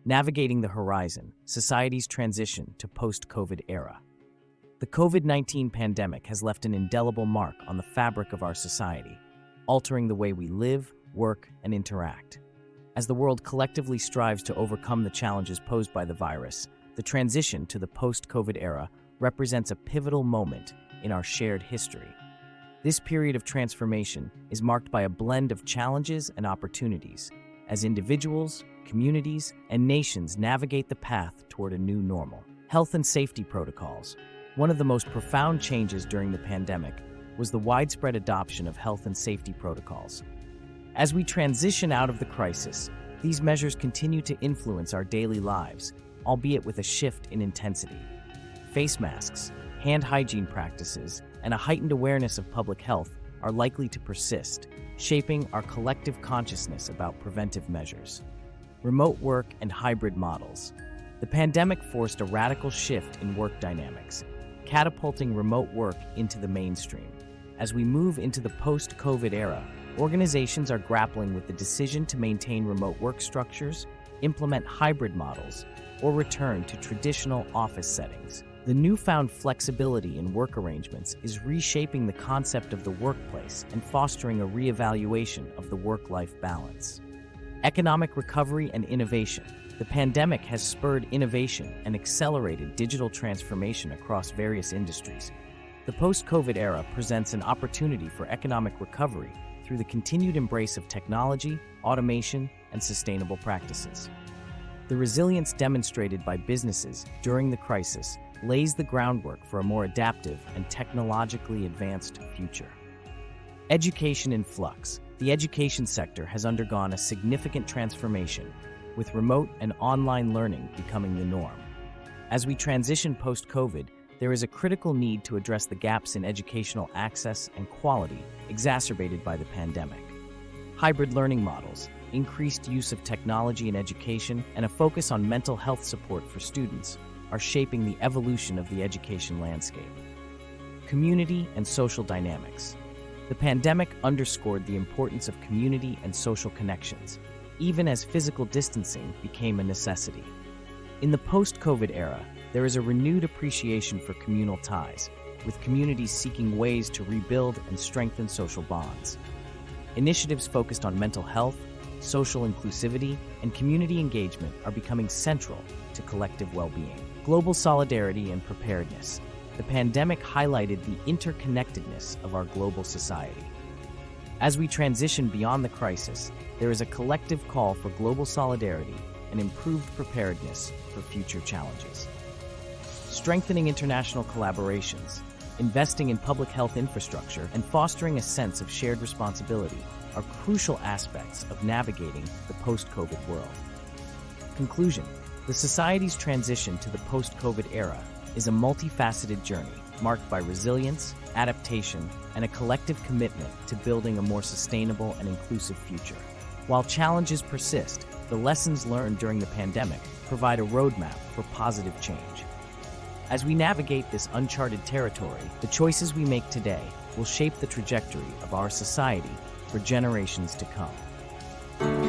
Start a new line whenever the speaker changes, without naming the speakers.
Navigating the Horizon, Society's Transition to Post-COVID Era. The COVID-19 pandemic has left an indelible mark on the fabric of our society, altering the way we live, work, and interact. As the world collectively strives to overcome the challenges posed by the virus, the transition to the post-COVID era represents a pivotal moment in our shared history. This period of transformation is marked by a blend of challenges and opportunities, as individuals, communities, and nations navigate the path toward a new normal. Health and safety protocols. One of the most profound changes during the pandemic was the widespread adoption of health and safety protocols. As we transition out of the crisis, these measures continue to influence our daily lives, albeit with a shift in intensity. Face masks, hand hygiene practices, and a heightened awareness of public health are likely to persist, shaping our collective consciousness about preventive measures. Remote work and hybrid models. The pandemic forced a radical shift in work dynamics, catapulting remote work into the mainstream. As we move into the post-COVID era, organizations are grappling with the decision to maintain remote work structures, implement hybrid models, or return to traditional office settings. The newfound flexibility in work arrangements is reshaping the concept of the workplace and fostering a reevaluation of the work-life balance. Economic recovery and innovation. The pandemic has spurred innovation and accelerated digital transformation across various industries. The post-COVID era presents an opportunity for economic recovery through the continued embrace of technology, automation, and sustainable practices. The resilience demonstrated by businesses during the crisis lays the groundwork for a more adaptive and technologically advanced future. Education in flux. The education sector has undergone a significant transformation, with remote and online learning becoming the norm. As we transition post-COVID, there is a critical need to address the gaps in educational access and quality exacerbated by the pandemic. Hybrid learning models, increased use of technology in education, and a focus on mental health support for students are shaping the evolution of the education landscape. Community and social dynamics. The pandemic underscored the importance of community and social connections, even as physical distancing became a necessity. In the post-COVID era, there is a renewed appreciation for communal ties, with communities seeking ways to rebuild and strengthen social bonds. Initiatives focused on mental health, social inclusivity, and community engagement are becoming central to collective well-being. Global solidarity and preparedness. The pandemic highlighted the interconnectedness of our global society. As we transition beyond the crisis, there is a collective call for global solidarity and improved preparedness for future challenges. Strengthening international collaborations, investing in public health infrastructure, and fostering a sense of shared responsibility are crucial aspects of navigating the post-COVID world. Conclusion: the society's transition to the post-COVID era is a multifaceted journey marked by resilience, adaptation, and a collective commitment to building a more sustainable and inclusive future. While challenges persist, the lessons learned during the pandemic provide a roadmap for positive change. As we navigate this uncharted territory, the choices we make today will shape the trajectory of our society for generations to come.